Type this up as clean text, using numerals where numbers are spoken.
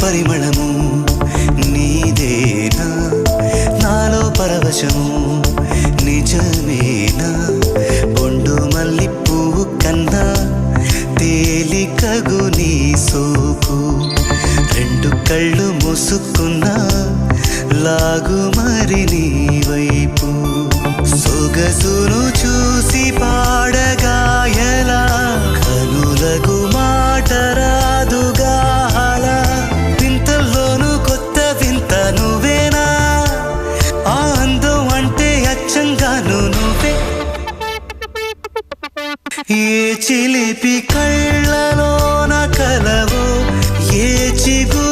పరిమళము నీదేనా నాలో పరవశము నిజమేనా బొండు మల్లి పువ్వు కన్నా తేలికగు నీ సోకు రెండు కళ్ళు మూసుకున్నా లాగు మరి నీ వైపు సొగసును చూసి పాడగా ఎలా కనులకు మాట రాదుగా అలా వింతల్లోనూ కొత్త వింత నువ్వేనా ఆ అందం అంటే అచ్చంగాను నువ్వే ఏ చిలిపి కళ్ళలోన కలవో ఏ చిగు